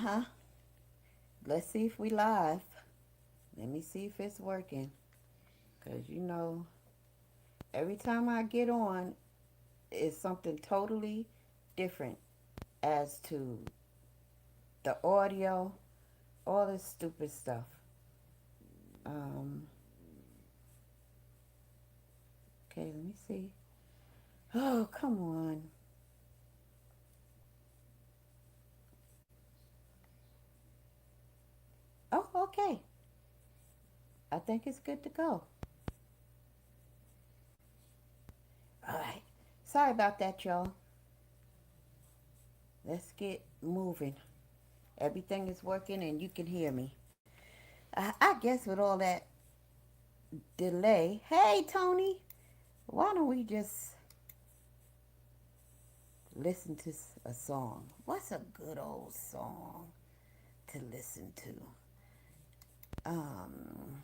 Uh-huh. Let's see if we live. Let me see if it's working. Because, every time I get on, it's something totally different as to the audio, all this stupid stuff. Um, okay, let me see. Oh, come on. Oh, okay. I think it's good to go. All right. Sorry about that, y'all. Let's get moving. Everything is working and you can hear me. I guess with all that delay. Hey, Tony, why don't we just listen to a song? What's a good old song to listen to? Um,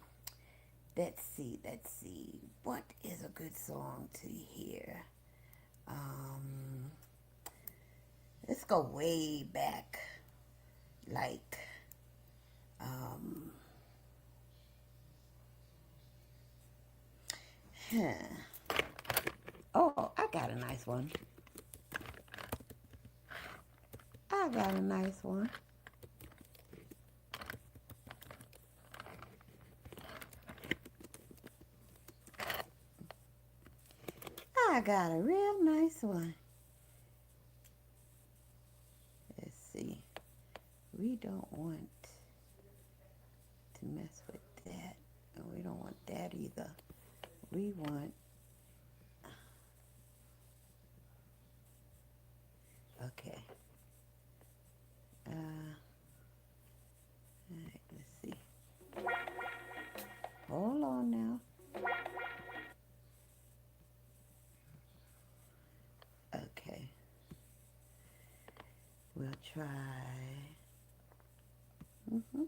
let's see. What is a good song to hear? Um, let's go way back. Like, um, huh. Oh, I got a nice one. I got a nice one. I got a real nice one. Let's see. We don't want to mess with that. And we don't want that either. We want, okay. All right, let's see. Hold on now. Okay. We'll try. Mm-hmm.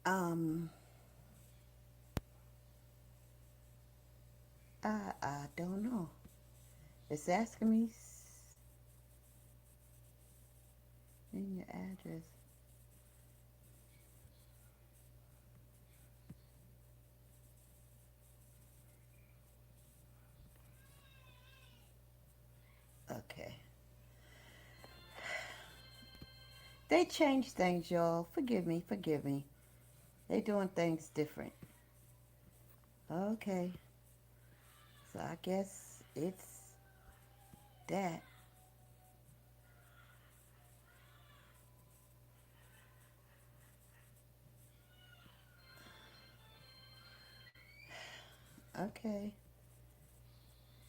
Um, I don't know. It's asking me in your address. Okay. They changed things, y'all. Forgive me, forgive me. They doing things different. Okay. So I guess it's that. Okay.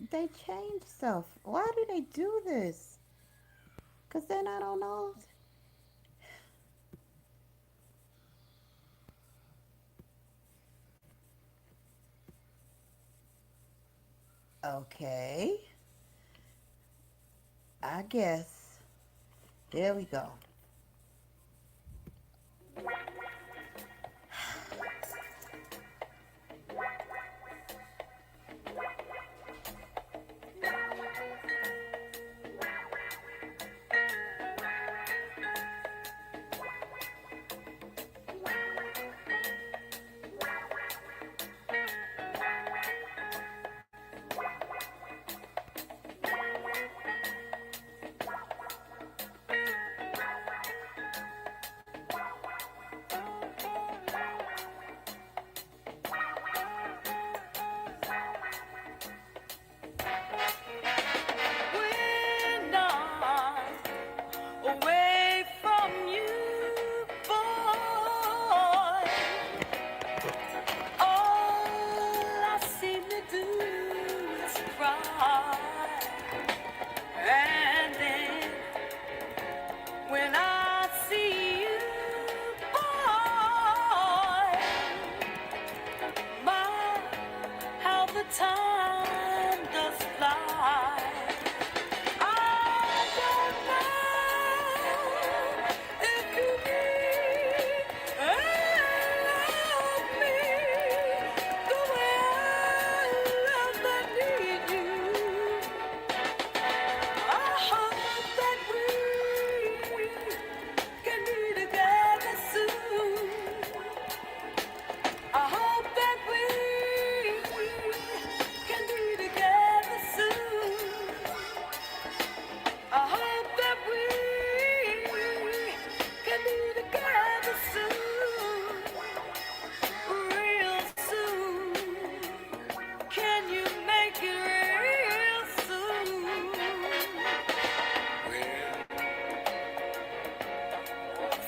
They change stuff. Why do they do this? Because then I don't know. Okay. I guess. There we go.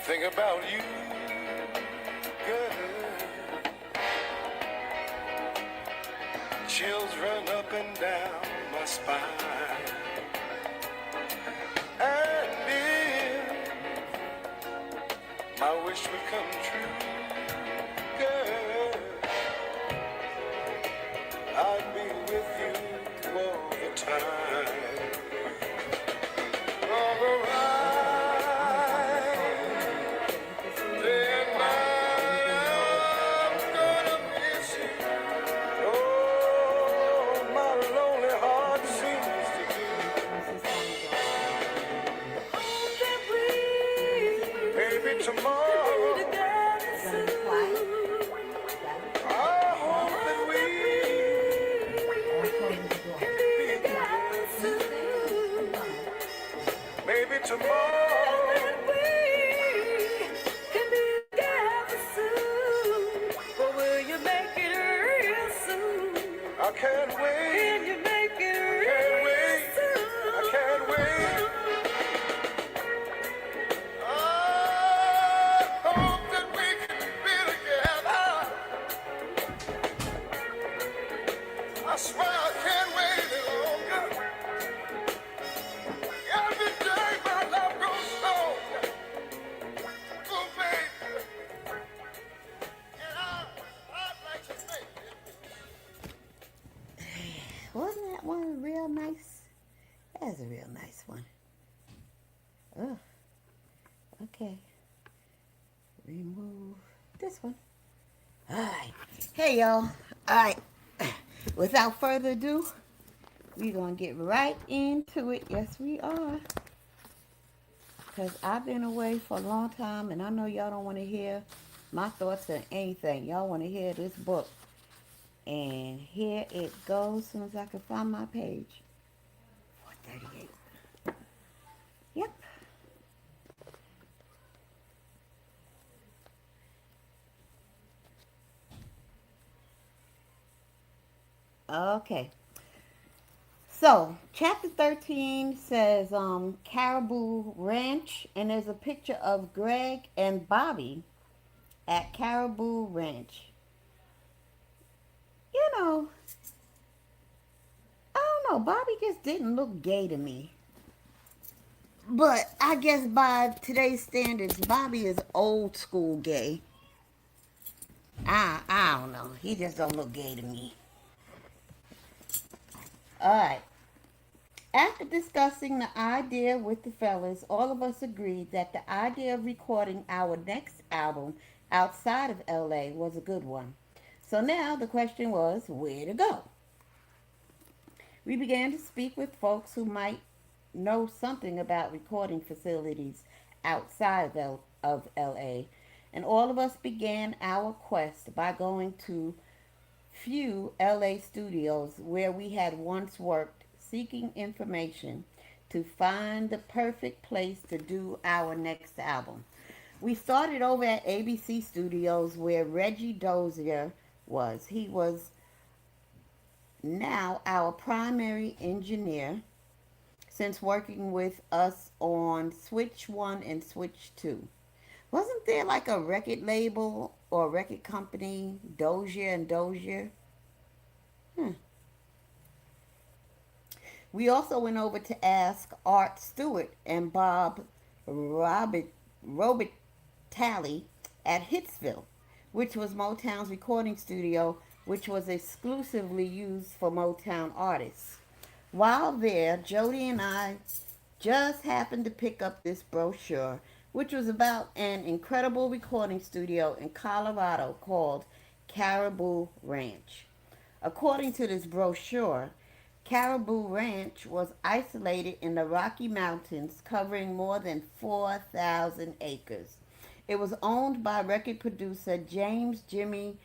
Think about you, girl. Chills run up and down my spine. And if my wish would come true, girl, I'd be with you all the time. All the right, then I'm gonna miss you. Oh, my lonely heart seems to do. Maybe tomorrow, I hope that we maybe tomorrow can be together soon. But will you make it real soon? I can't wait. Can you make it real soon? I can't wait. I hope that we can be together. I swear I can't wait any longer. Every day my love grows stronger. Oh, baby. And I'd like to make it. Wasn't that one real nice? That's a real nice one. Oh, okay. Remove this one. All right. Hey, y'all. All right. Without further ado, we're going to get right into it. Yes, we are. Because I've been away for a long time, and I know y'all don't want to hear my thoughts on anything. Y'all want to hear this book. And here it goes as soon as I can find my page. 438. Yep. Okay. So, chapter 13 says Caribou Ranch, and there's a picture of Greg and Bobby at Caribou Ranch. You know, I don't know, Bobby just didn't look gay to me. But I guess by today's standards, Bobby is old school gay. I don't know. He just don't look gay to me. Alright. After discussing the idea with the fellas, all of us agreed that the idea of recording our next album outside of LA was a good one. So now the question was, where to go? We began to speak with folks who might know something about recording facilities outside of LA, and all of us began our quest by going to few LA studios where we had once worked, seeking information to find the perfect place to do our next album. We started over at ABC Studios where Reggie Dozier was. He was now our primary engineer since working with us on Switch 1 and Switch 2. Wasn't there like a record label or record company, Dozier and Dozier? We also went over to ask Art Stewart and Bob Robert Talley at Hitsville, which was Motown's recording studio, which was exclusively used for Motown artists. While there, Jody and I just happened to pick up this brochure, which was about an incredible recording studio in Colorado called Caribou Ranch. According to this brochure, Caribou Ranch was isolated in the Rocky Mountains, covering more than 4,000 acres. It was owned by record producer James Jimmy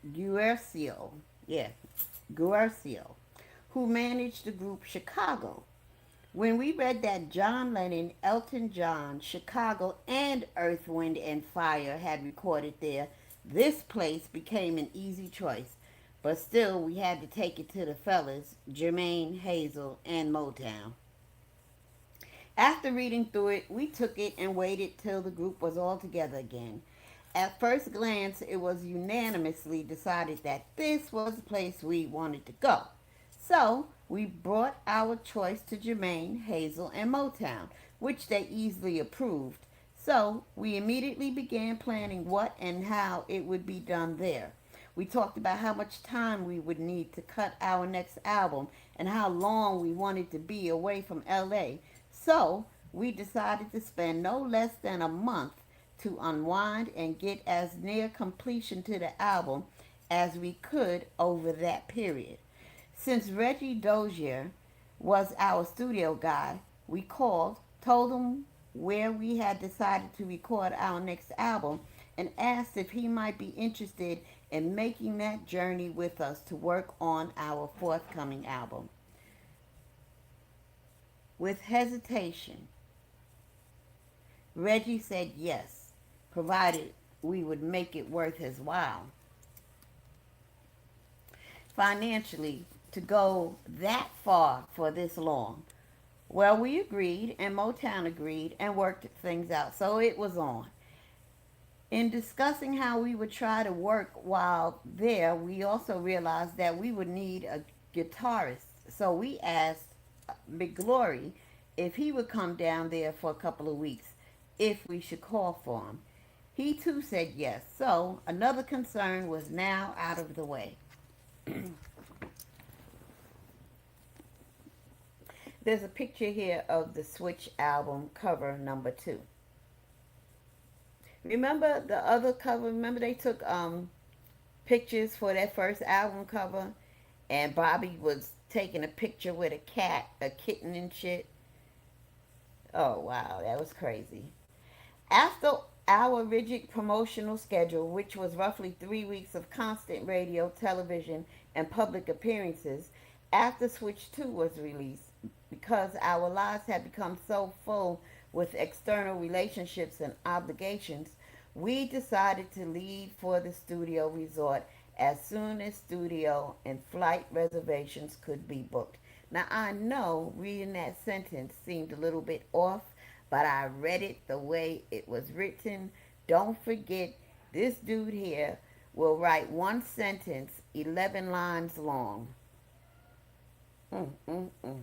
Guercio, who managed the group Chicago. When we read that John Lennon, Elton John, Chicago, and Earth, Wind, and Fire had recorded there, this place became an easy choice. But still, we had to take it to the fellas, Jermaine, Hazel, and Motown. After reading through it, we took it and waited till the group was all together again. At first glance, it was unanimously decided that this was the place we wanted to go. So we brought our choice to Jermaine, Hazel, and Motown, which they easily approved. So we immediately began planning what and how it would be done there. We talked about how much time we would need to cut our next album and how long we wanted to be away from LA. So we decided to spend no less than a month to unwind and get as near completion to the album as we could over that period. Since Reggie Dozier was our studio guy, we called, told him where we had decided to record our next album, and asked if he might be interested in making that journey with us to work on our forthcoming album. With hesitation, Reggie said yes, provided we would make it worth his while. Financially, to go that far for this long. Well, we agreed, and Motown agreed, and worked things out, so it was on. In discussing how we would try to work while there, we also realized that we would need a guitarist. So we asked McGlory if he would come down there for a couple of weeks, if we should call for him. He too said yes. So another concern was now out of the way. There's a picture here of the Switch album cover number 2. Remember the other cover? Remember they took pictures for that first album cover, and Bobby was taking a picture with a cat, a kitten and shit. Oh wow, that was crazy. After our rigid promotional schedule, which was roughly 3 weeks of constant radio, television, and public appearances, after Switch 2 was released, because our lives had become so full with external relationships and obligations, we decided to leave for the studio resort as soon as studio and flight reservations could be booked. Now, I know reading that sentence seemed a little bit off, but I read it the way it was written. Don't forget, this dude here will write one sentence 11 lines long. Mm, mm, mm.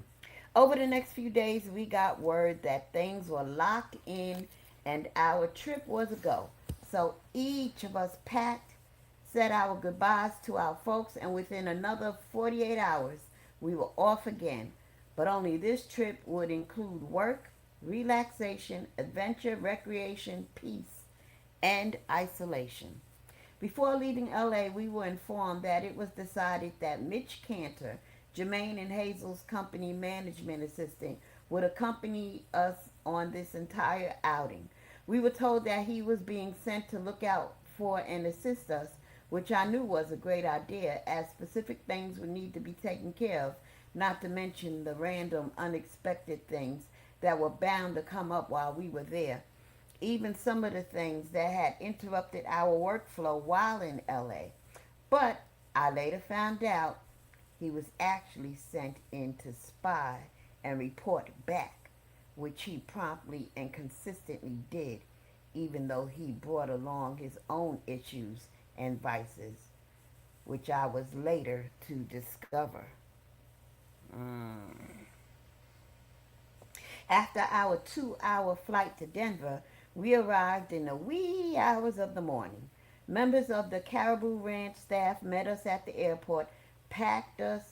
Over the next few days, we got word that things were locked in and our trip was a go. So each of us packed, said our goodbyes to our folks, and within another 48 hours, we were off again. But only this trip would include work, relaxation, adventure, recreation, peace, and isolation. Before leaving LA, we were informed that it was decided that Mitch Cantor, Jermaine and Hazel's company management assistant, would accompany us on this entire outing. We were told that he was being sent to look out for and assist us, which I knew was a great idea, as specific things would need to be taken care of, not to mention the random, unexpected things that were bound to come up while we were there. Even some of the things that had interrupted our workflow while in LA. But I later found out he was actually sent in to spy and report back, which he promptly and consistently did, even though he brought along his own issues and vices, which I was later to discover. Mm. After our 2-hour flight to Denver, we arrived in the wee hours of the morning. Members of the Caribou Ranch staff met us at the airport, packed us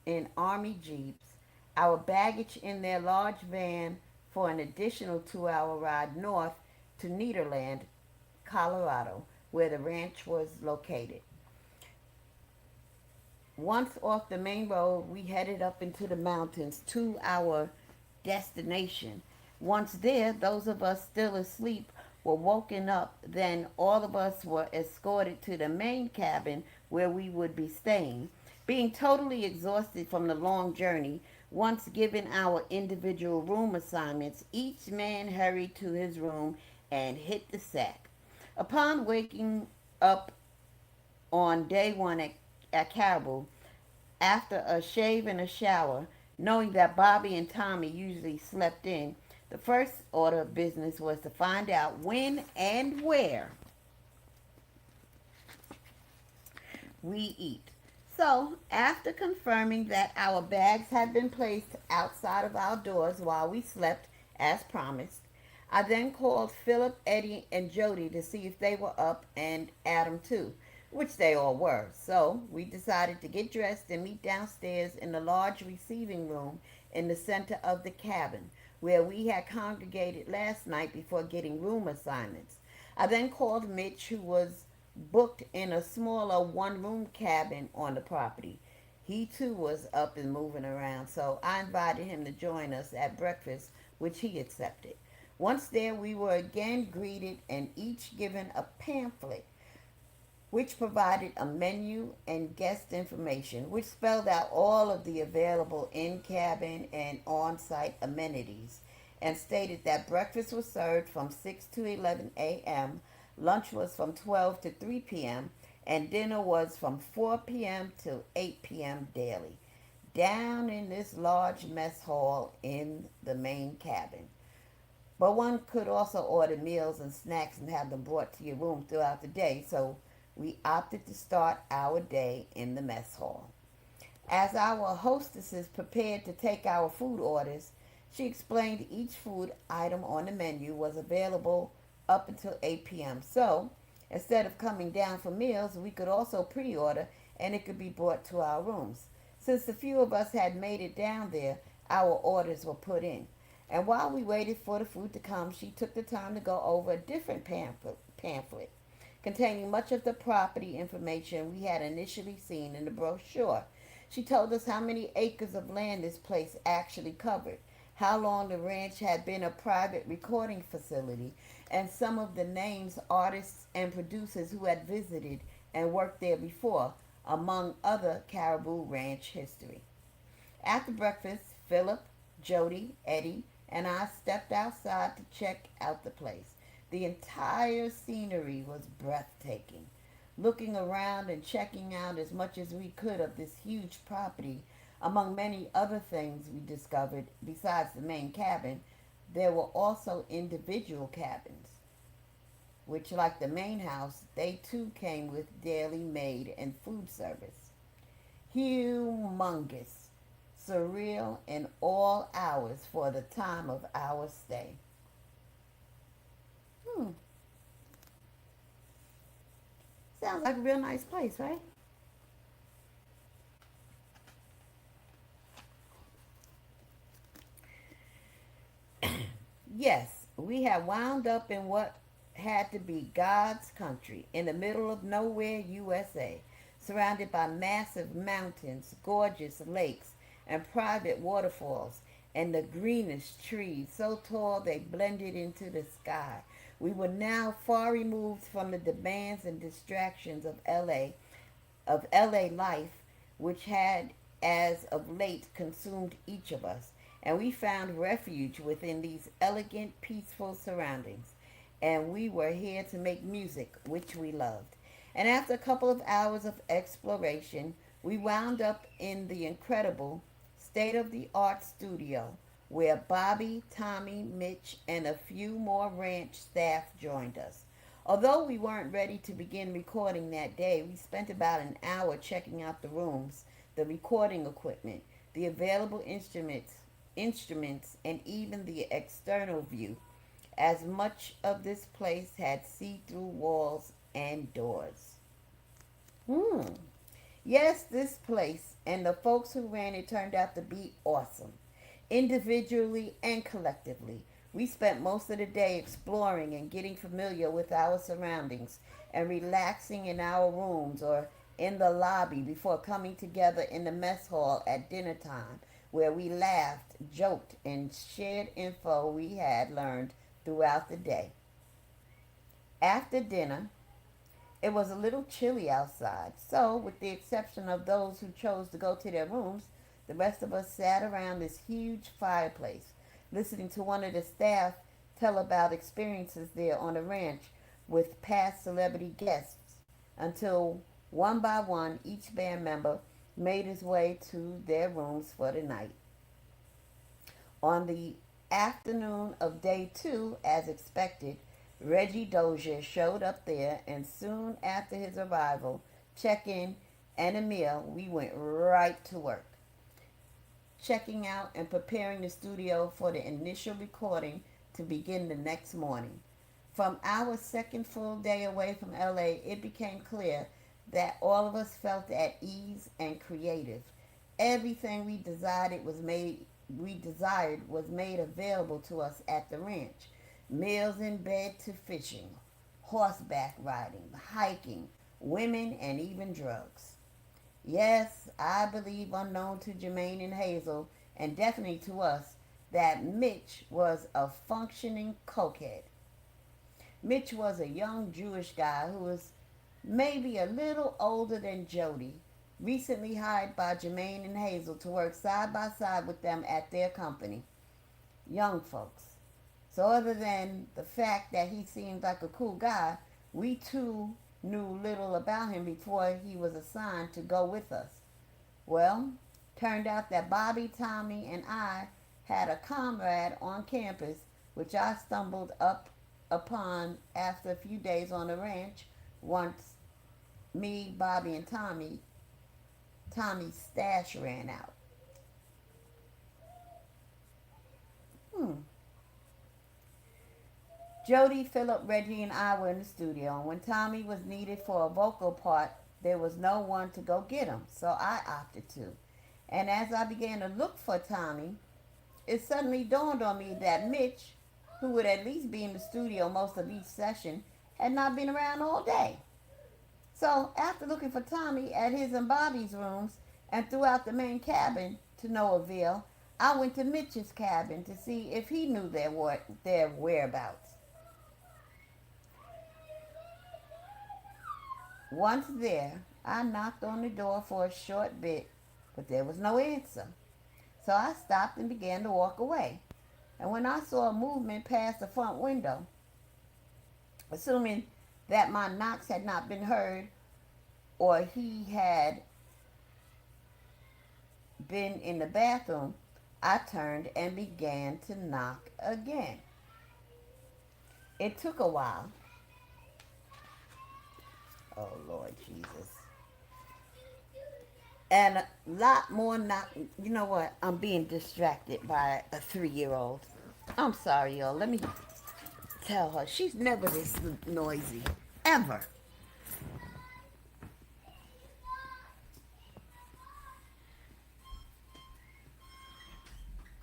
in Army Jeeps, our baggage in their large van for an additional 2-hour ride north to Nederland, Colorado, where the ranch was located. Once off the main road, we headed up into the mountains to our destination. Once there, those of us still asleep were woken up. Then all of us were escorted to the main cabin where we would be staying. Being totally exhausted from the long journey, once given our individual room assignments, each man hurried to his room and hit the sack. Upon waking up on day one at Caribou, after a shave and a shower, knowing that Bobby and Tommy usually slept in, The first order of business was to find out when and where we eat. So, after confirming that our bags had been placed outside of our doors while we slept, as promised, I then called Philip, Eddie, and Jody to see if they were up and Adam too, which they all were. So, we decided to get dressed and meet downstairs in the large receiving room in the center of the cabin, where we had congregated last night before getting room assignments. I then called Mitch, who was booked in a smaller one room cabin on the property. He too was up and moving around, so I invited him to join us at breakfast, which he accepted. Once there, we were again greeted and each given a pamphlet which provided a menu and guest information, which spelled out all of the available in cabin and on site amenities, and stated that breakfast was served from 6 to 11 a.m., lunch was from 12 to 3 p.m., and dinner was from 4 p.m. to 8 p.m. daily, down in this large mess hall in the main cabin. But one could also order meals and snacks and have them brought to your room throughout the day, so we opted to start our day in the mess hall. As our hostesses prepared to take our food orders, she explained each food item on the menu was available up until 8 p.m. So, instead of coming down for meals, we could also pre order and it could be brought to our rooms. Since a few of us had made it down there, our orders were put in. And while we waited for the food to come, she took the time to go over a different pamphlet containing much of the property information we had initially seen in the brochure. She told us how many acres of land this place actually covered, how long the ranch had been a private recording facility, and some of the names, artists, and producers who had visited and worked there before, among other Caribou Ranch history. After breakfast, Philip, Jody, Eddie, and I stepped outside to check out the place. The entire scenery was breathtaking. Looking around and checking out as much as we could of this huge property, among many other things we discovered, besides the main cabin, there were also individual cabins, which, like the main house, they too came with daily maid and food service. Humongous, surreal in all hours for the time of our stay. Hmm, sounds like a real nice place, right? Yes, we had wound up in what had to be God's country, in the middle of nowhere, USA, surrounded by massive mountains, gorgeous lakes, and private waterfalls, and the greenest trees, so tall they blended into the sky. We were now far removed from the demands and distractions of LA life, which had as of late consumed each of us, and we found refuge within these elegant, peaceful surroundings. And we were here to make music, which we loved. And after a couple of hours of exploration, we wound up in the incredible state of the art studio where Bobby, Tommy, Mitch, and a few more ranch staff joined us. Although we weren't ready to begin recording that day, we spent about an hour checking out the rooms, the recording equipment, the available instruments, and even the external view, as much of this place had see-through walls and doors. Hmm. Yes, this place and the folks who ran it turned out to be awesome, individually and collectively. We spent most of the day exploring and getting familiar with our surroundings and relaxing in our rooms or in the lobby before coming together in the mess hall at dinner time, where we laughed, joked, and shared info we had learned throughout the day. After dinner, it was a little chilly outside, so, with the exception of those who chose to go to their rooms, the rest of us sat around this huge fireplace, listening to one of the staff tell about experiences there on the ranch with past celebrity guests, until one by one each band member made his way to their rooms for the night. On the Afternoon of day 2, as expected, Reggie Dozier showed up there, and soon after his arrival, check-in and a meal, we went right to work, checking out and preparing the studio for the initial recording to begin the next morning. From our second full day away from LA, it became clear that all of us felt at ease and creative. Everything we desired was made available to us at the ranch. Meals in bed to fishing, horseback riding, hiking, women, and even drugs. Yes, I believe unknown to Jermaine and Hazel, and definitely to us, that Mitch was a functioning cokehead. Mitch was a young Jewish guy who was maybe a little older than Jody, recently hired by Jermaine and Hazel to work side by side with them at their company. Young folks. So other than the fact that he seemed like a cool guy, we too knew little about him before he was assigned to go with us. Well, turned out that Bobby, Tommy, and I had a comrade on campus, which I stumbled up upon after a few days on the ranch. Once me, Bobby, and Tommy's stash ran out. Hmm. Jody, Philip, Reggie, and I were in the studio, and when Tommy was needed for a vocal part, there was no one to go get him, so I opted to. And as I began to look for Tommy, it suddenly dawned on me that Mitch, who would at least be in the studio most of each session, had not been around all day. So, after looking for Tommy at his and Bobby's rooms and throughout the main cabin to no avail, I went to Mitch's cabin to see if he knew their whereabouts. Once there, I knocked on the door for a short bit, but there was no answer. So I stopped and began to walk away. And when I saw a movement past the front window, assuming that my knocks had not been heard or he had been in the bathroom, I turned and began to knock again. It took a while. Oh, Lord Jesus. And a lot more knock. You know what? I'm being distracted by a 3-year-old. I'm sorry, y'all. Let me tell her. She's never this noisy. Ever.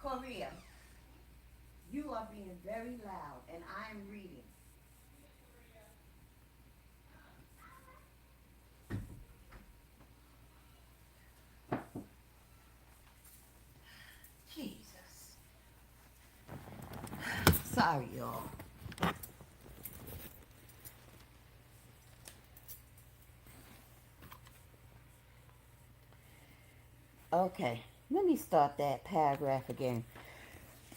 Korea, you are being very loud, and I am reading. Jesus. Sorry, y'all. Okay, let me start that paragraph again.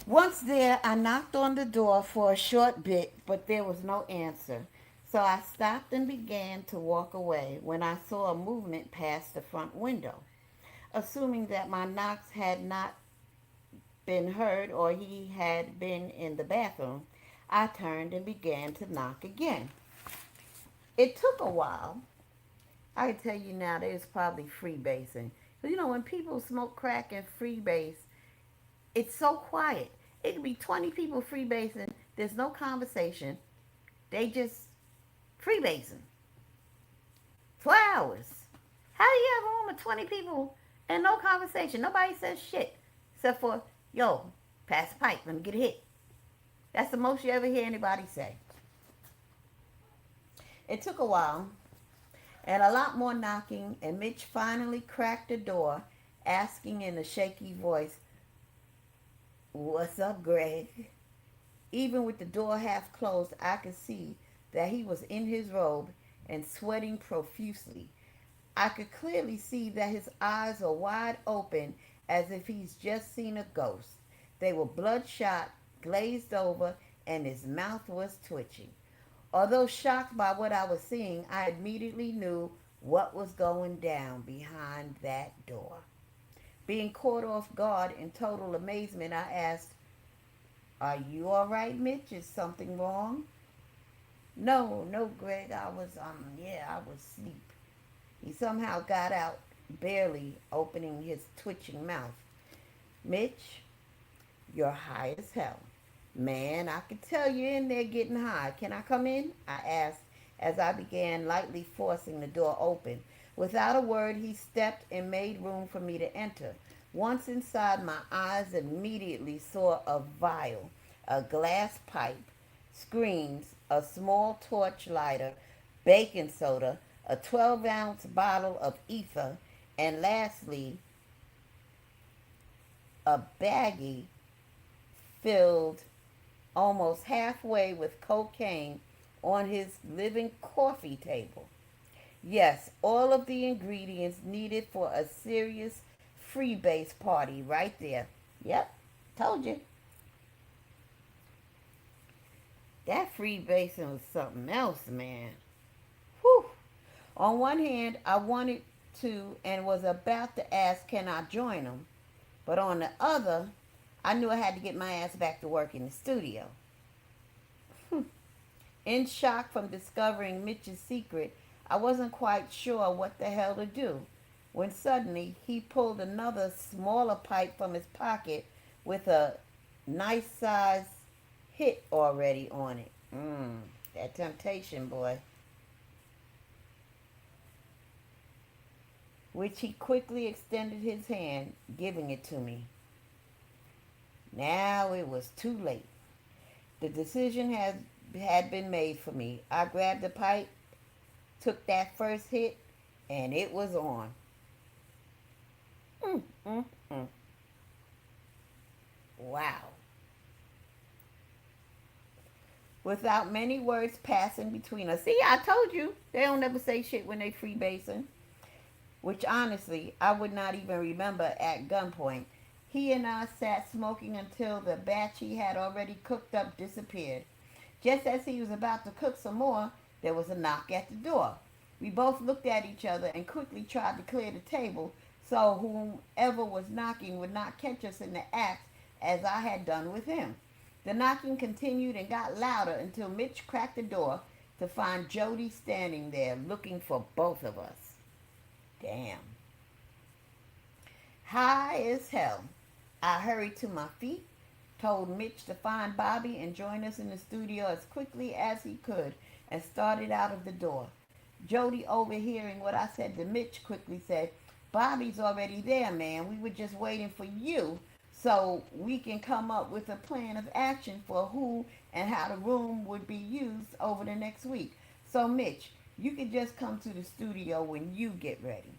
Once there, I knocked on the door for a short bit, but there was no answer. So I stopped and began to walk away when I saw a movement past the front window. Assuming that my knocks had not been heard or he had been in the bathroom, I turned and began to knock again. It took a while. I can tell you now there's probably freebasing. Because you know, when people smoke crack and freebase, it's so quiet. It could be 20 people freebasing. There's no conversation. They just freebasing for hours. How do you have a room of 20 people and no conversation? Nobody says shit except for, yo, pass the pipe, let me get a hit. That's the most you ever hear anybody say. It took a while and a lot more knocking, and Mitch finally cracked the door, asking in a shaky voice, "What's up, Greg?" Even with the door half closed, I could see that he was in his robe and sweating profusely. I could clearly see that his eyes are wide open as if he's just seen a ghost. They were bloodshot, glazed over, and his mouth was twitching. Although shocked by what I was seeing, I immediately knew what was going down behind that door. Being caught off guard in total amazement, I asked, Are you all right, Mitch? Is something wrong? No, no, Greg. I was asleep. He somehow got out, barely opening his twitching mouth. Mitch, you're high as hell. Man, I could tell you're in there getting high. Can I come in? I asked as I began lightly forcing the door open. Without a word, he stepped and made room for me to enter. Once inside, my eyes immediately saw a vial, a glass pipe, screens, a small torch lighter, baking soda, a 12-ounce bottle of ether, and lastly, a baggie filled almost halfway with cocaine on his living coffee table. Yes, all of the ingredients needed for a serious freebase party right there. Yep, told you. That freebasing was something else, man. Whew. On one hand, I wanted to and was about to ask, can I join him? But on the other, I knew I had to get my ass back to work in the studio. In shock from discovering Mitch's secret, I wasn't quite sure what the hell to do when suddenly he pulled another smaller pipe from his pocket with a nice size hit already on it. That temptation, boy. Which he quickly extended his hand, giving it to me. Now it was too late. The decision had been made for me. I grabbed the pipe, took that first hit, and it was on. Mm, mm, mm. Wow. Without many words passing between us. See, I told you, they don't ever say shit when they freebasing. Which honestly, I would not even remember at gunpoint. He and I sat smoking until the batch he had already cooked up disappeared. Just as he was about to cook some more, there was a knock at the door. We both looked at each other and quickly tried to clear the table so whomever was knocking would not catch us in the act as I had done with him. The knocking continued and got louder until Mitch cracked the door to find Jody standing there looking for both of us. Damn. High as hell, I hurried to my feet, told Mitch to find Bobby and join us in the studio as quickly as he could, and started out of the door. Jody, overhearing what I said to Mitch, quickly said, Bobby's already there, man. We were just waiting for you so we can come up with a plan of action for who and how the room would be used over the next week. So, Mitch, you can just come to the studio when you get ready.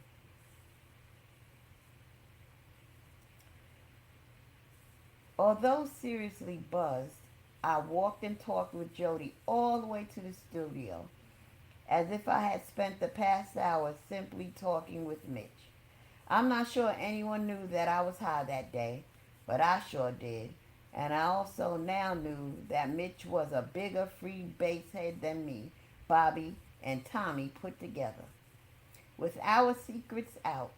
Although seriously buzzed, I walked and talked with Jody all the way to the studio, as if I had spent the past hour simply talking with Mitch. I'm not sure anyone knew that I was high that day, but I sure did. And I also now knew that Mitch was a bigger free base head than me, Bobby, and Tommy put together. With our secrets out,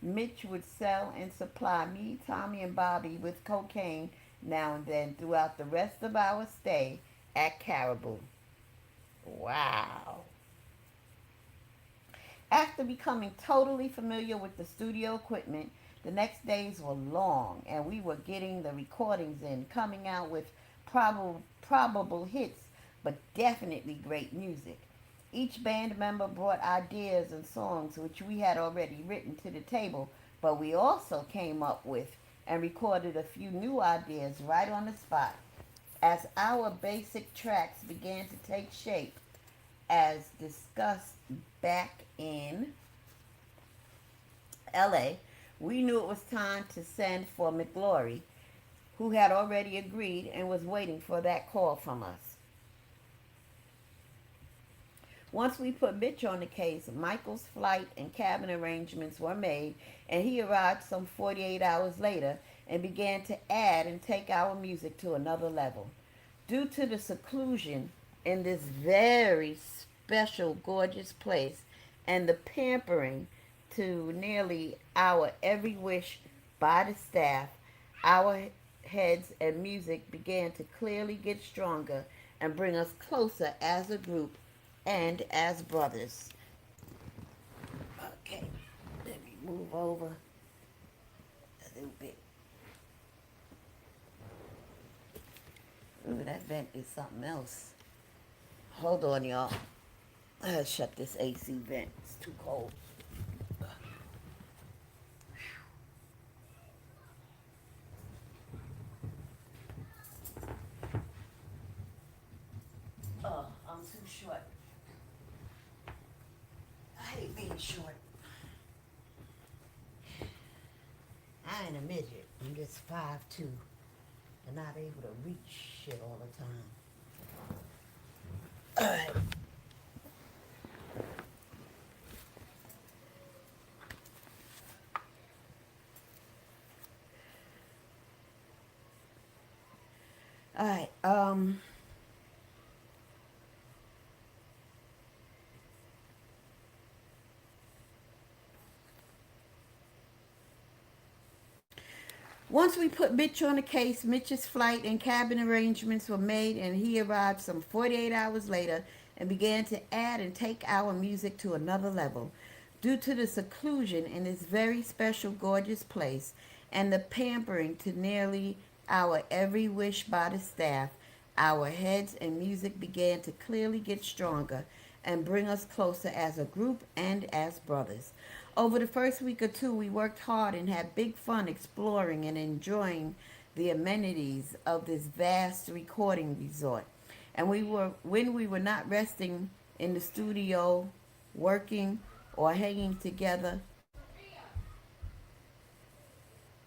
Mitch would sell and supply me, Tommy, and Bobby with cocaine now and then throughout the rest of our stay at Caribou. Wow. After becoming totally familiar with the studio equipment, the next days were long and we were getting the recordings in, coming out with probable hits, but definitely great music. Each band member brought ideas and songs which we had already written to the table, but we also came up with and recorded a few new ideas right on the spot. As our basic tracks began to take shape, as discussed back in LA, we knew it was time to send for McGlory, who had already agreed and was waiting for that call from us. Once we put Mitch on the case, Michael's flight and cabin arrangements were made, and he arrived some 48 hours later and began to add and take our music to another level. Due to the seclusion in this very special, gorgeous place and the pampering to nearly our every wish by the staff, our heads, and music began to clearly get stronger and bring us closer as a group and as brothers. Okay, let me move over a little bit. Ooh, that vent is something else. Hold on, y'all. Let's shut this AC vent. It's too cold. Oh, I'm too short. I hate being short. I ain't a midget. I'm just 5'2" and not able to reach shit all the time. Alright. Alright, once we put Mitch on the case, Mitch's flight and cabin arrangements were made, and he arrived some 48 hours later and began to add and take our music to another level. Due to the seclusion in this very special, gorgeous place and the pampering to nearly our every wish by the staff, our heads and music began to clearly get stronger and bring us closer as a group and as brothers. Over the first week or two, we worked hard and had big fun exploring and enjoying the amenities of this vast recording resort. And when we were not resting in the studio, working or hanging together,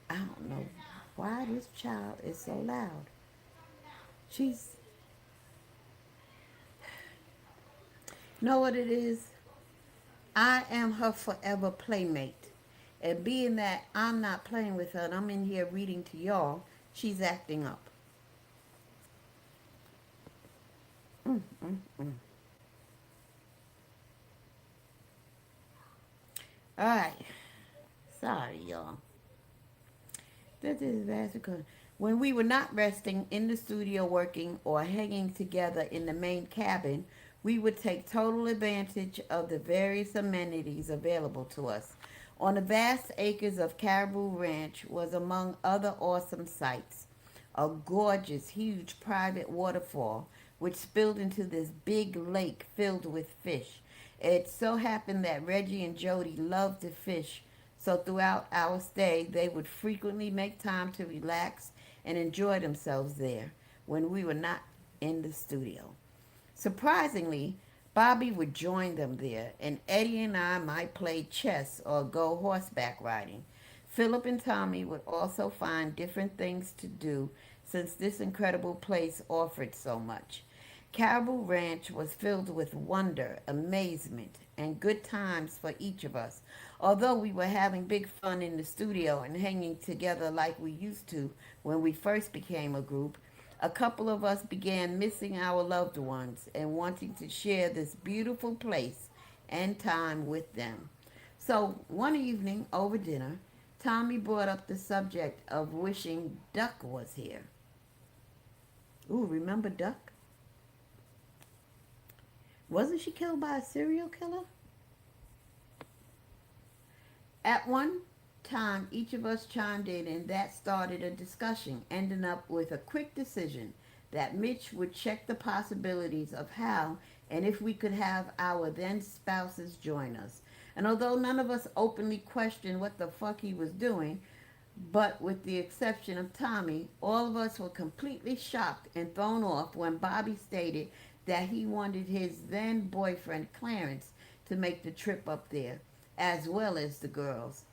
I don't know why this child is so loud. She's, know what it is? I am her forever playmate. And being that I'm not playing with her and I'm in here reading to y'all, she's acting up. Mm, mm, mm. All right. Sorry, y'all. That is vast. When we were not resting in the studio working or hanging together in the main cabin, we would take total advantage of the various amenities available to us. On the vast acres of Caribou Ranch was, among other awesome sights, a gorgeous, huge private waterfall which spilled into this big lake filled with fish. It so happened that Reggie and Jody loved to fish, so throughout our stay, they would frequently make time to relax and enjoy themselves there when we were not in the studio. Surprisingly, Bobby would join them there, and Eddie and I might play chess or go horseback riding. Philip and Tommy would also find different things to do since this incredible place offered so much. Caribou Ranch was filled with wonder, amazement, and good times for each of us. Although we were having big fun in the studio and hanging together like we used to when we first became a group, a couple of us began missing our loved ones and wanting to share this beautiful place and time with them. So one evening over dinner, Tommy brought up the subject of wishing Duck was here. Ooh, remember Duck? Wasn't she killed by a serial killer? At one time, each of us chimed in, and that started a discussion, ending up with a quick decision that Mitch would check the possibilities of how and if we could have our then spouses join us. And although none of us openly questioned what the fuck he was doing, but with the exception of Tommy, all of us were completely shocked and thrown off when Bobby stated that he wanted his then boyfriend Clarence to make the trip up there, as well as the girls.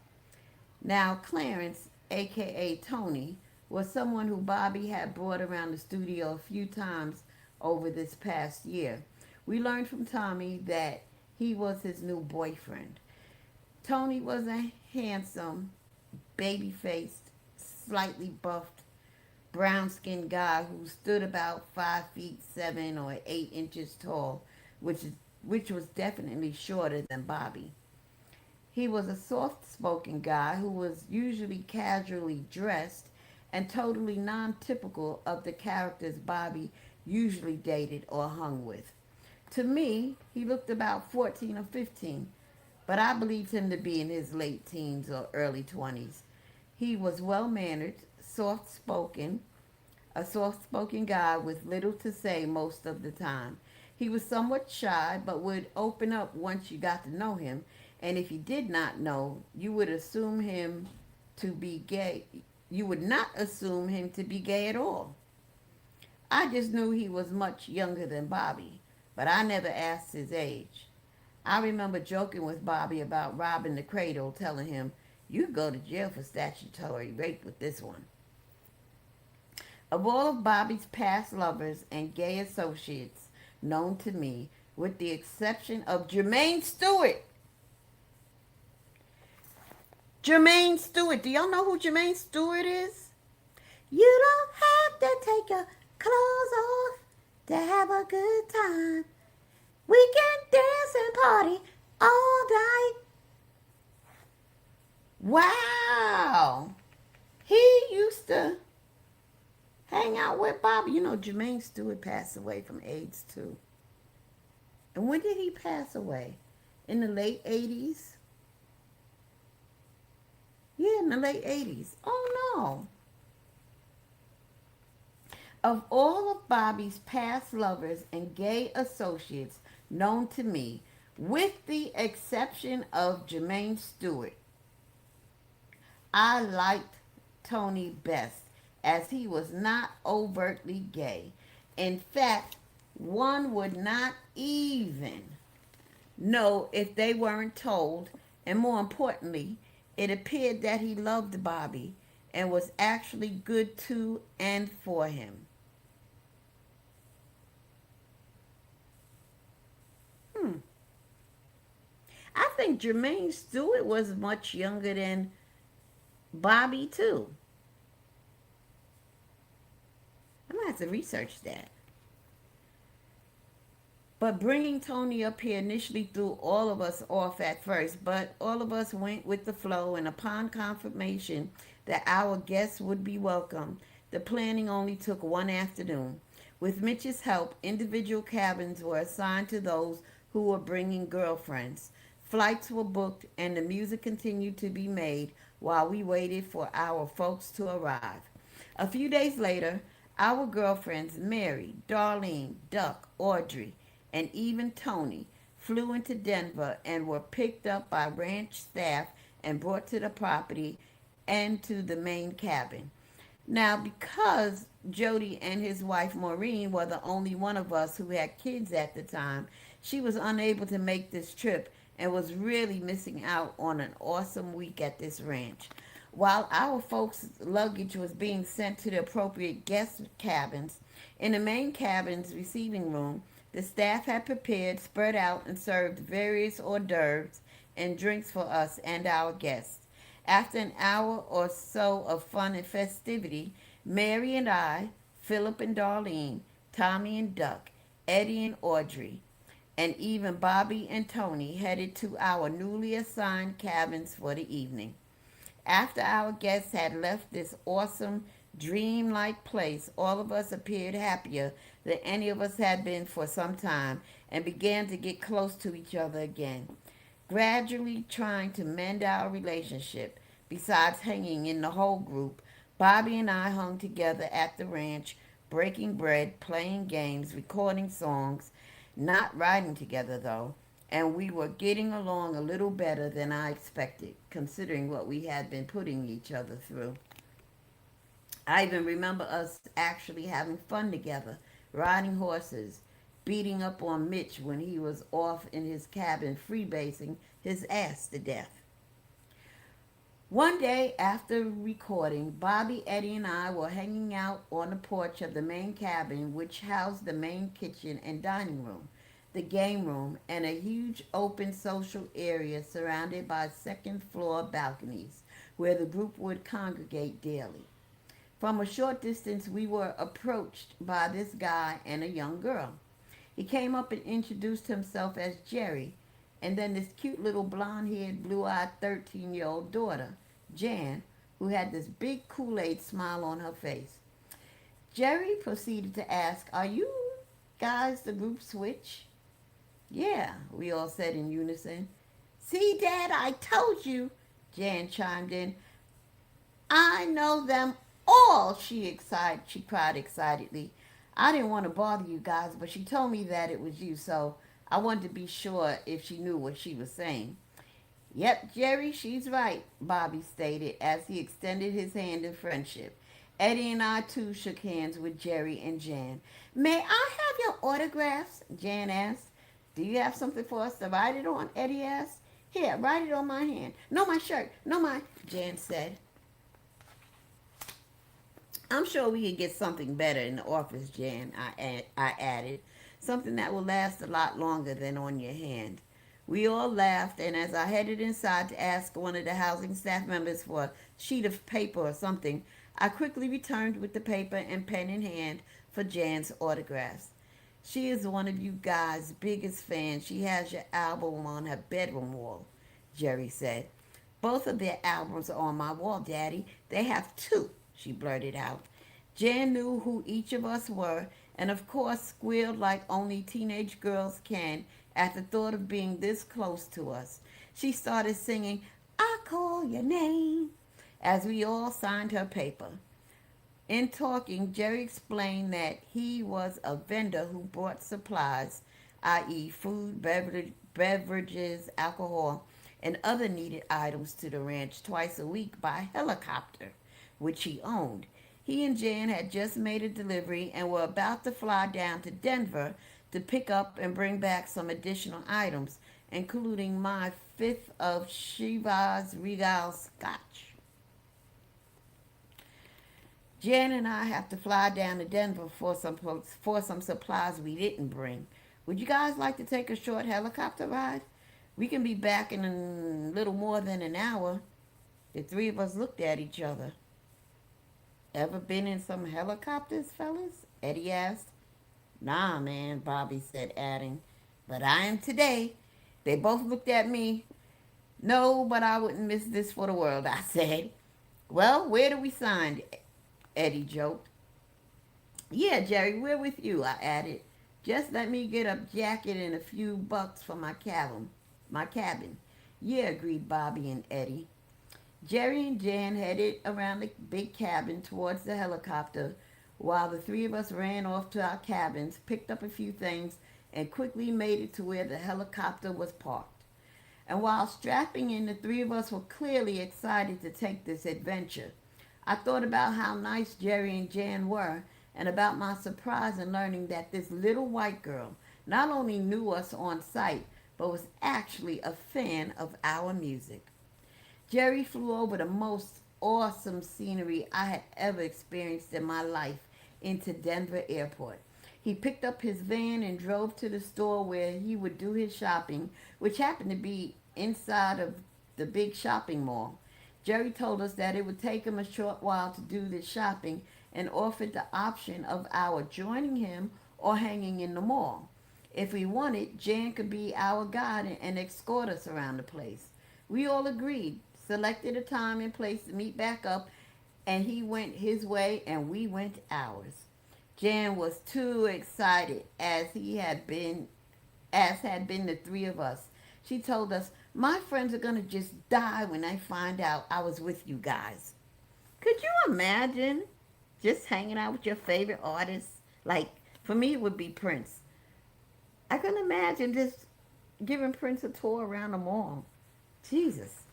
Now, Clarence, aka Tony, was someone who Bobby had brought around the studio a few times over this past year. We learned from Tommy that he was his new boyfriend. Tony was a handsome, baby-faced, slightly buffed, brown-skinned guy who stood about 5'7" or 8 inches tall, which was definitely shorter than Bobby. He was a soft-spoken guy who was usually casually dressed and totally non-typical of the characters Bobby usually dated or hung with. To me, he looked about 14 or 15, but I believed him to be in his late teens or early 20s. He was well mannered, soft spoken, a soft spoken guy with little to say most of the time. He was somewhat shy, but would open up once you got to know him. And if you did not know, you would assume him to be gay. You would not assume him to be gay at all. I just knew he was much younger than Bobby, but I never asked his age. I remember joking with Bobby about robbing the cradle, telling him, "You go to jail for statutory rape with this one." Of all of Bobby's past lovers and gay associates known to me, with the exception of Jermaine Stewart. Jermaine Stewart. Do y'all know who Jermaine Stewart is? You don't have to take your clothes off to have a good time. We can dance and party all night. Wow. He used to hang out with Bobby. You know, Jermaine Stewart passed away from AIDS too. And when did he pass away? In the late 80s? Yeah, in the late 80s. Oh no. Of all of Bobby's past lovers and gay associates known to me, with the exception of Jermaine Stewart, I liked Tony best, as he was not overtly gay. In fact, one would not even know if they weren't told, and more importantly, it appeared that he loved Bobby and was actually good to and for him. Hmm. I think Jermaine Stewart was much younger than Bobby too. I'm gonna have to research that. But bringing Tony up here initially threw all of us off at first, but all of us went with the flow, and upon confirmation that our guests would be welcome, the planning only took one afternoon. With Mitch's help, individual cabins were assigned to those who were bringing girlfriends. Flights were booked, and the music continued to be made while we waited for our folks to arrive. A few days later, our girlfriends, Mary, Darlene, Duck, Audrey, and even Tony, flew into Denver and were picked up by ranch staff and brought to the property and to the main cabin. Now, because Jody and his wife Maureen were the only one of us who had kids at the time, she was unable to make this trip and was really missing out on an awesome week at this ranch. While our folks' luggage was being sent to the appropriate guest cabins, in the main cabin's receiving room, the staff had prepared, spread out, and served various hors d'oeuvres and drinks for us and our guests. After an hour or so of fun and festivity, Mary and I, Philip and Darlene, Tommy and Duck, Eddie and Audrey, and even Bobby and Tony headed to our newly assigned cabins for the evening. After our guests had left this awesome, dreamlike place, all of us appeared happier than any of us had been for some time and began to get close to each other again, gradually trying to mend our relationship. Besides hanging in the whole group, Bobby and I hung together at the ranch, breaking bread, playing games, recording songs, not riding together though, and we were getting along a little better than I expected, considering what we had been putting each other through. I even remember us actually having fun together, riding horses, beating up on Mitch when he was off in his cabin freebasing his ass to death. One day after recording, Bobby, Eddie, and I were hanging out on the porch of the main cabin, which housed the main kitchen and dining room, the game room, and a huge open social area surrounded by second floor balconies where the group would congregate daily. From a short distance, we were approached by this guy and a young girl. He came up and introduced himself as Jerry, and then this cute little blonde-haired, blue-eyed 13-year-old daughter, Jan, who had this big Kool-Aid smile on her face. Jerry proceeded to ask, "Are you guys the group switch?" "Yeah," we all said in unison. "See, Dad, I told you," Jan chimed in. "I know them all," she cried excitedly. "I didn't want to bother you guys, but she told me that it was you, so I wanted to be sure if she knew what she was saying." "Yep, Jerry, she's right," Bobby stated as he extended his hand in friendship. Eddie and I too shook hands with Jerry and Jan. "May I have your autographs?" Jan asked. "Do you have something for us to write it on?" Eddie asked. "Here, write it on my hand." "No, my shirt. No, my," Jan said. "I'm sure we could get something better in the office, Jan," I added. "Something that will last a lot longer than on your hand." We all laughed, and as I headed inside to ask one of the housing staff members for a sheet of paper or something, I quickly returned with the paper and pen in hand for Jan's autographs. "She is one of you guys' biggest fans. She has your album on her bedroom wall," Jerry said. "Both of their albums are on my wall, Daddy. They have two," she blurted out. Jan knew who each of us were, and of course squealed like only teenage girls can at the thought of being this close to us. She started singing, "I Call Your Name," as we all signed her paper. In talking, Jerry explained that he was a vendor who brought supplies, i.e. food, beverages, alcohol, and other needed items to the ranch twice a week by helicopter, which he owned. He and Jan had just made a delivery and were about to fly down to Denver to pick up and bring back some additional items, including my fifth of Chivas Regal Scotch. Jan and I have to fly down to Denver for some supplies we didn't bring. Would you guys like to take a short helicopter ride? We can be back in a little more than an hour." The three of us looked at each other. "Ever been in some helicopters, fellas?" Eddie asked. "Nah, man," Bobby said, adding, "but I am today." They both looked at me. "No, but I wouldn't miss this for the world," I said. "Well, where do we sign?" Eddie joked. "Yeah, Jerry, we're with you," I added. "Just let me get a jacket and a few bucks for my cabin." "Yeah," agreed Bobby and Eddie. Jerry and Jan headed around the big cabin towards the helicopter, while the three of us ran off to our cabins, picked up a few things, and quickly made it to where the helicopter was parked. And while strapping in, the three of us were clearly excited to take this adventure. I thought about how nice Jerry and Jan were, and about my surprise in learning that this little white girl not only knew us on sight, but was actually a fan of our music. Jerry flew over the most awesome scenery I had ever experienced in my life into Denver Airport. He picked up his van and drove to the store where he would do his shopping, which happened to be inside of the big shopping mall. Jerry told us that it would take him a short while to do this shopping and offered the option of our joining him or hanging in the mall. If we wanted, Jan could be our guide and escort us around the place. We all agreed, selected a time and place to meet back up, and he went his way and we went ours. Jan was too excited as had been the three of us. She told us, "My friends are gonna just die when they find out I was with you guys." Could you imagine just hanging out with your favorite artists? Like, for me, it would be Prince. I couldn't imagine just giving Prince a tour around the mall. Jesus.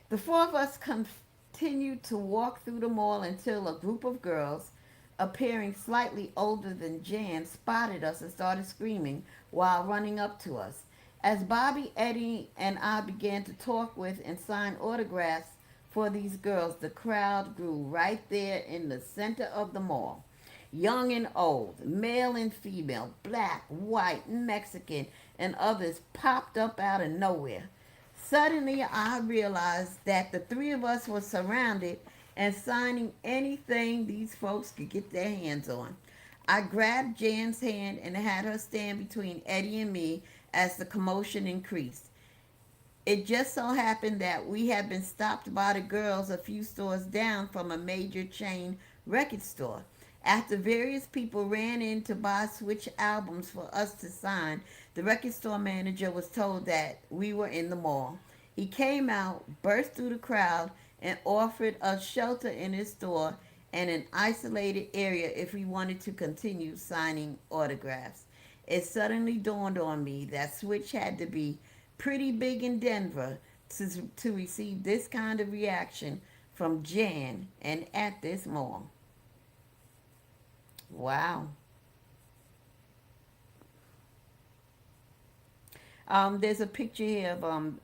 The four of us continued to walk through the mall until a group of girls, appearing slightly older than Jan, spotted us and started screaming while running up to us. As Bobby, Eddie, and I began to talk with and sign autographs for these girls, the crowd grew right there in the center of the mall. Young and old, male and female, black, white, Mexican, and others popped up out of nowhere. Suddenly, I realized that the three of us were surrounded and signing anything these folks could get their hands on. I grabbed Jan's hand and had her stand between Eddie and me as the commotion increased. It just so happened that we had been stopped by the girls a few stores down from a major chain record store. After various people ran in to buy Switch albums for us to sign, the record store manager was told that we were in the mall. He came out, burst through the crowd, and offered us shelter in his store and an isolated area if we wanted to continue signing autographs. It suddenly dawned on me that Switch had to be pretty big in Denver to receive this kind of reaction from Jan and at this mall. Wow. There's a picture here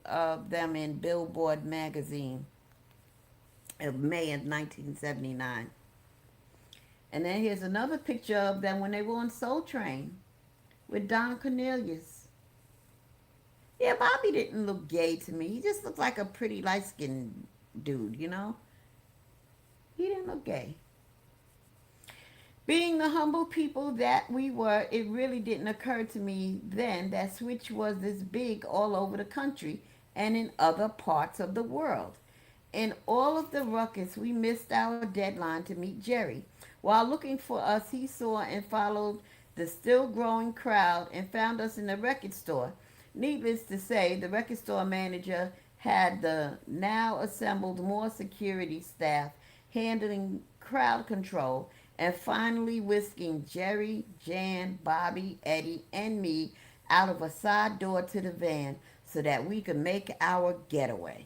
of them in Billboard magazine of May of 1979. And then here's another picture of them when they were on Soul Train with Don Cornelius. Yeah, Bobby didn't look gay to me. He just looked like a pretty light skinned dude, you know? He didn't look gay. Being the humble people that we were, it really didn't occur to me then that Switch was this big all over the country and in other parts of the world. In all of the ruckus, we missed our deadline to meet Jerry. While looking for us, he saw and followed the still growing crowd and found us in the record store. Needless to say, the record store manager had the now assembled more security staff handling crowd control and finally whisking Jerry, Jan, Bobby, Eddie, and me out of a side door to the van so that we could make our getaway.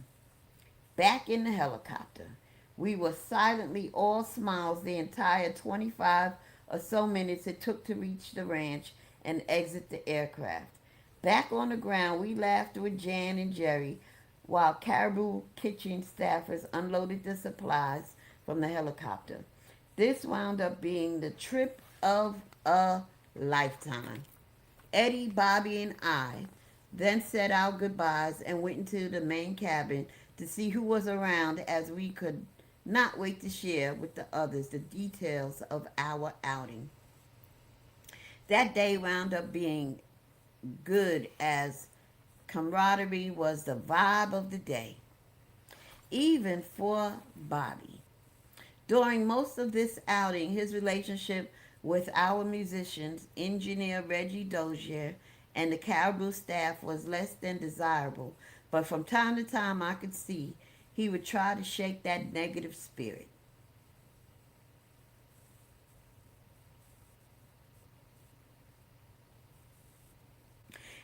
Back in the helicopter, we were silently all smiles the entire 25 or so minutes it took to reach the ranch and exit the aircraft. Back on the ground, we laughed with Jan and Jerry while Caribou kitchen staffers unloaded the supplies from the helicopter. This wound up being the trip of a lifetime. Eddie, Bobby, and I then said our goodbyes and went into the main cabin to see who was around as we could not wait to share with the others the details of our outing. That day wound up being good as camaraderie was the vibe of the day, even for Bobby. During most of this outing, his relationship with our musicians, engineer Reggie Dozier, and the Caribou staff was less than desirable, but from time to time I could see he would try to shake that negative spirit.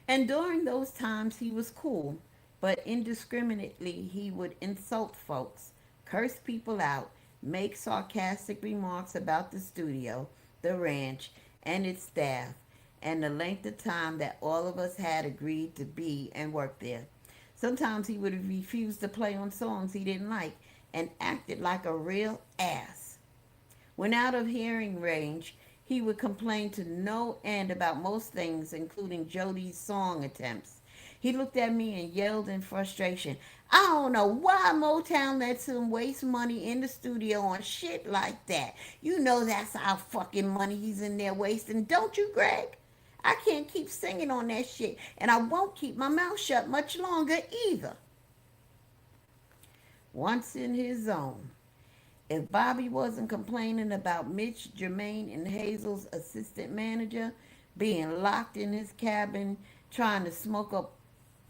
And during those times he was cool, but indiscriminately he would insult folks, curse people out, make sarcastic remarks about the studio, the ranch, and its staff, and the length of time that all of us had agreed to be and work there. Sometimes he would refuse to play on songs he didn't like and acted like a real ass. When out of hearing range, he would complain to no end about most things, including Jody's song attempts. He looked at me and yelled in frustration, I don't know why Motown lets him waste money in the studio on shit like that. You know that's our fucking money he's in there wasting, don't you, Greg? I can't keep singing on that shit, and I won't keep my mouth shut much longer either. Once in his zone, if Bobby wasn't complaining about Mitch, Jermaine, and Hazel's assistant manager being locked in his cabin trying to smoke up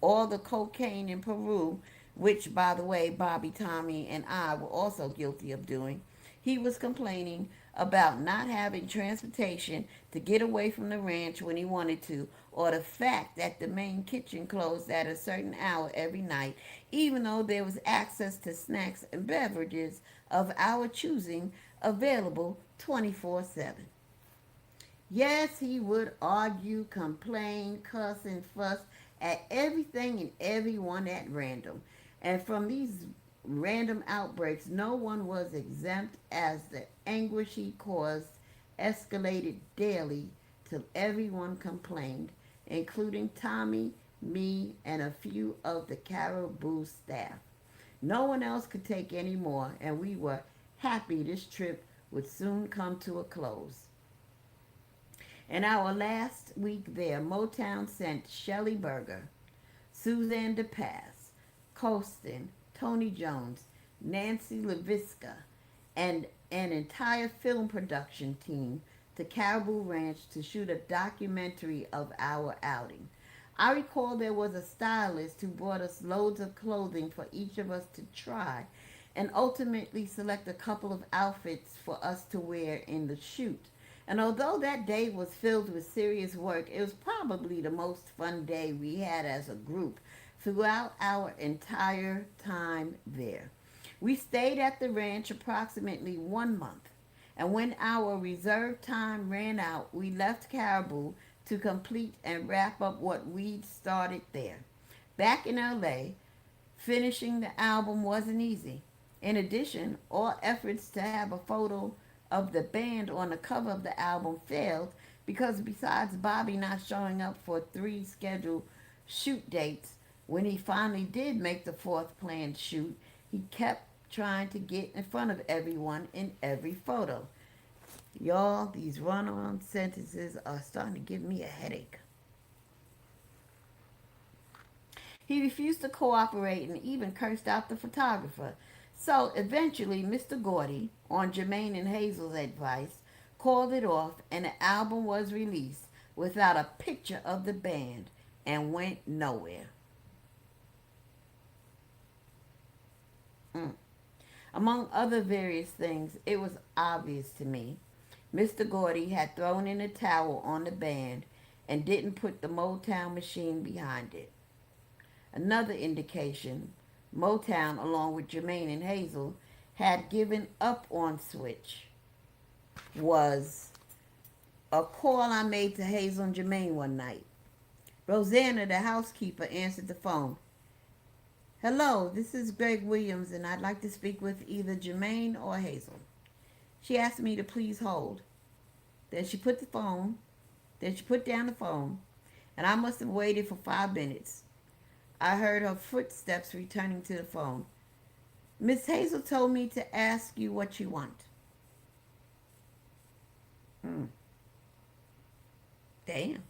all the cocaine in Peru, which, by the way, Bobby, Tommy, and I were also guilty of doing, he was complaining about not having transportation to get away from the ranch when he wanted to, or the fact that the main kitchen closed at a certain hour every night, even though there was access to snacks and beverages of our choosing available 24/7. Yes, he would argue, complain, cuss, and fuss at everything and everyone at random. And from these random outbreaks, no one was exempt as the anguish he caused escalated daily till everyone complained, including Tommy, me, and a few of the Caribou staff. No one else could take any more, and we were happy this trip would soon come to a close. In our last week there, Motown sent Shelley Berger, Suzanne DePass, Colston, Tony Jones, Nancy Leviska, and an entire film production team to Caribou Ranch to shoot a documentary of our outing. I recall there was a stylist who brought us loads of clothing for each of us to try and ultimately select a couple of outfits for us to wear in the shoot. And although that day was filled with serious work, it was probably the most fun day we had as a group throughout our entire time there. We stayed at the ranch approximately 1 month, and when our reserved time ran out, we left Caribou to complete and wrap up what we'd started there. Back in LA, finishing the album wasn't easy. In addition, all efforts to have a photo of the band on the cover of the album failed because besides Bobby not showing up for 3 scheduled shoot dates, when he finally did make the 4th planned shoot, he kept trying to get in front of everyone in every photo. Y'all, these run-on sentences are starting to give me a headache. He refused to cooperate and even cursed out the photographer. So eventually, Mr. Gordy, on Jermaine and Hazel's advice, called it off and the album was released without a picture of the band and went nowhere. Among other various things, it was obvious to me Mr. Gordy had thrown in a towel on the band and didn't put the Motown machine behind it. Another indication, Motown, along with Jermaine and Hazel, had given up on Switch, was a call I made to Hazel and Jermaine one night. Rosanna, the housekeeper, answered the phone. "Hello, this is Greg Williams, and I'd like to speak with either Jermaine or Hazel." She asked me to please hold. Then she put down the phone, and I must have waited for 5 minutes. I heard her footsteps returning to the phone. "Miss Hazel told me to ask you what you want." Damn.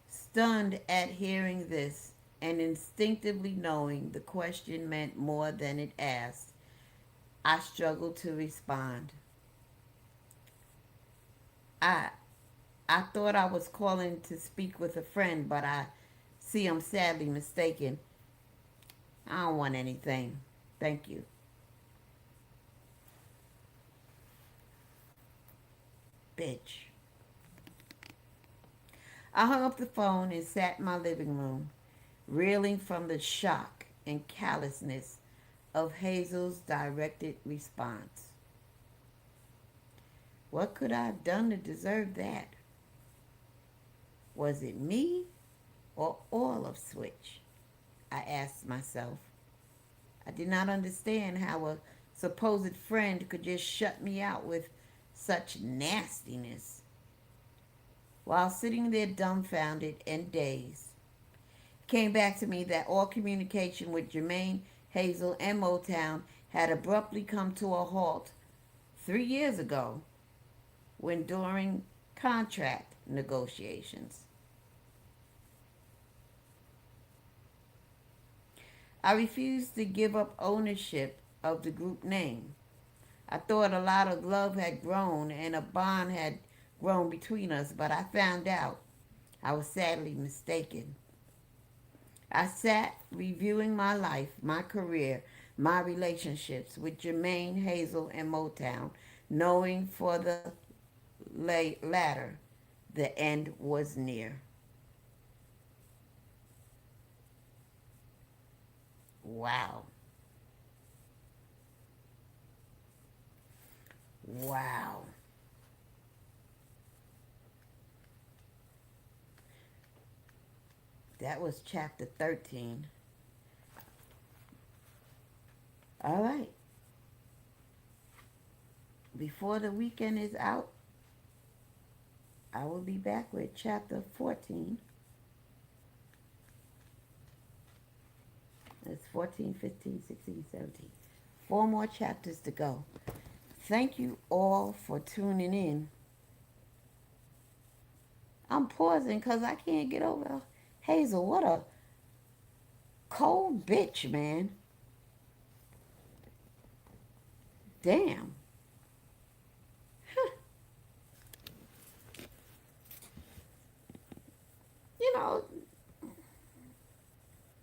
Stunned at hearing this and instinctively knowing the question meant more than it asked, I struggled to respond. I thought I was calling to speak with a friend, but I see I'm sadly mistaken. I don't want anything. Thank you. Bitch. I hung up the phone and sat in my living room, reeling from the shock and callousness of Hazel's directed response. What could I have done to deserve that? Was it me or all of Switch? I asked myself. I did not understand how a supposed friend could just shut me out with such nastiness. While sitting there dumbfounded and dazed, it came back to me that all communication with Jermaine, Hazel, and Motown had abruptly come to a halt 3 years ago when during contract negotiations. I refused to give up ownership of the group name. I thought a lot of love had grown and a bond had grown between us, but I found out I was sadly mistaken. I sat reviewing my life, my career, my relationships with Jermaine, Hazel, and Motown, knowing for the latter, the end was near. Wow. Wow. That was chapter 13. All right. Before the weekend is out, I will be back with chapter 14. It's 14, 15, 16, 17. 4 more chapters to go. Thank you all for tuning in. I'm pausing because I can't get over Hazel. What a Cold bitch, man. Damn. You know,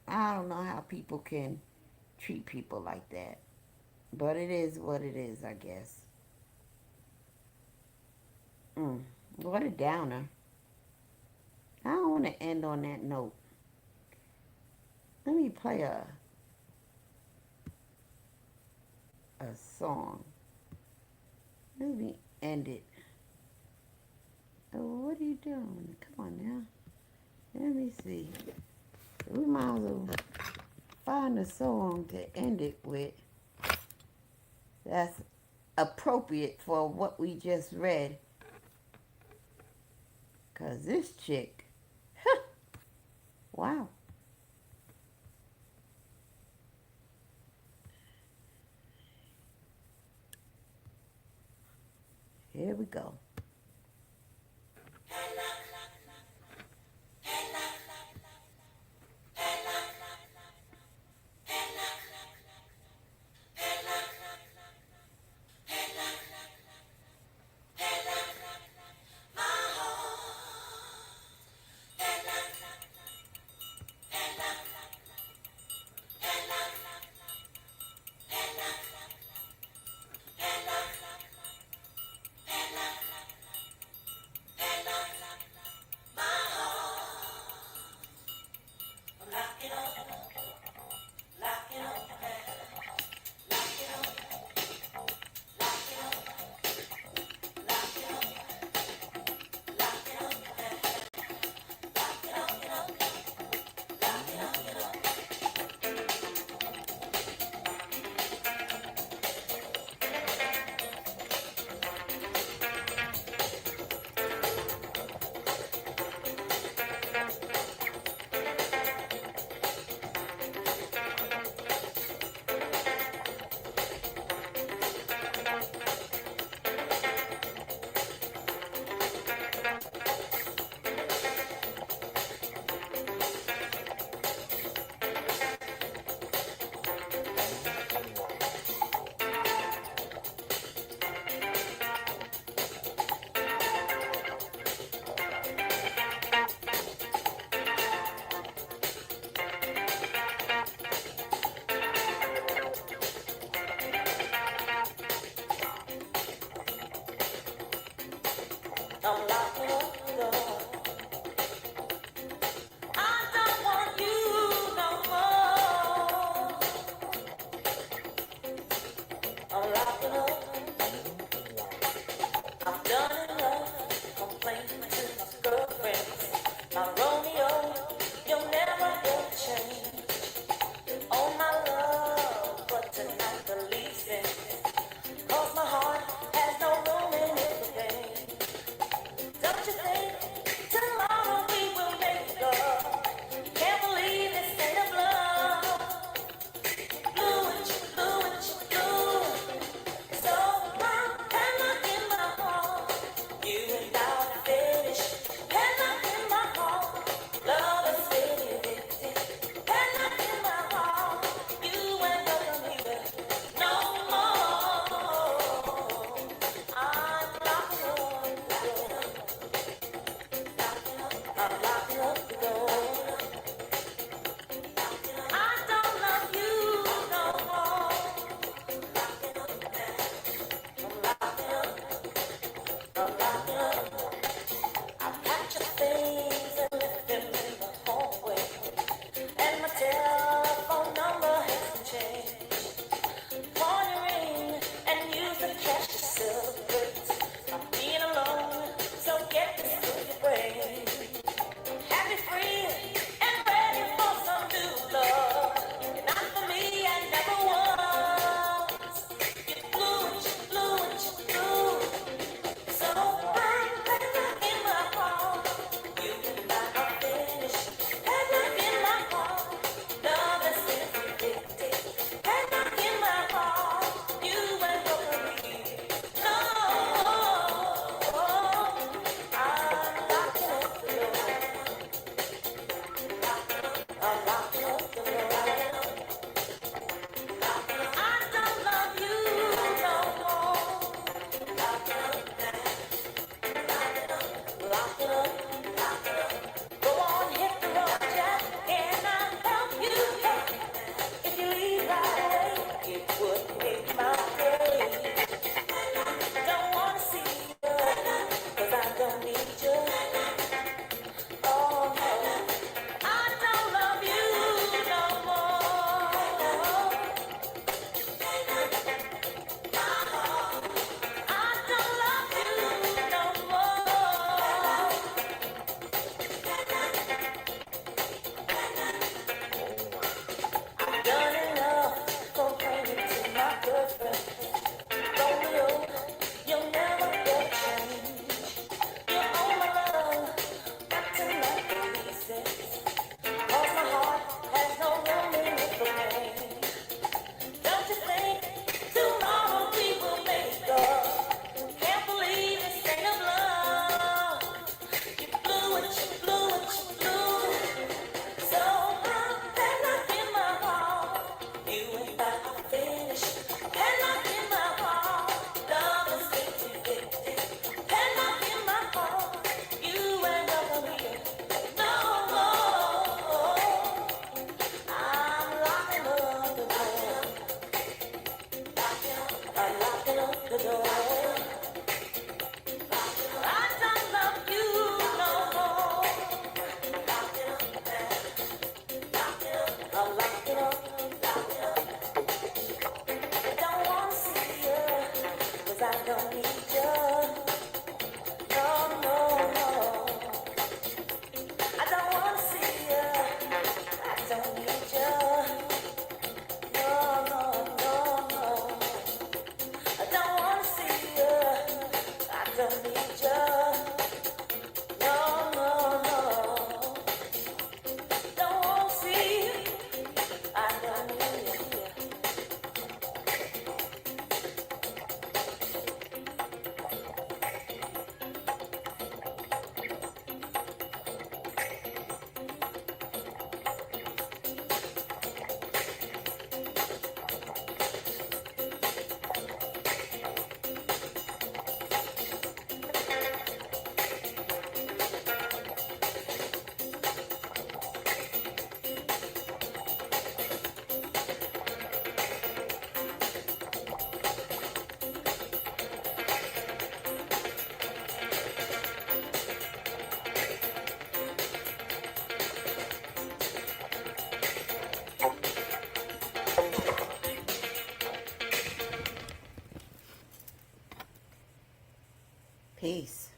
I don't know how people can treat people like that. But it is what it is, I guess. Mm, what a downer. I don't want to end on that note. Let me play a song. Let me end it. Oh, what are you doing? Come on now. Let me see. We might as well find a song to end it with that's appropriate for what we just read. Because this chick, wow. Here we go. So Peace.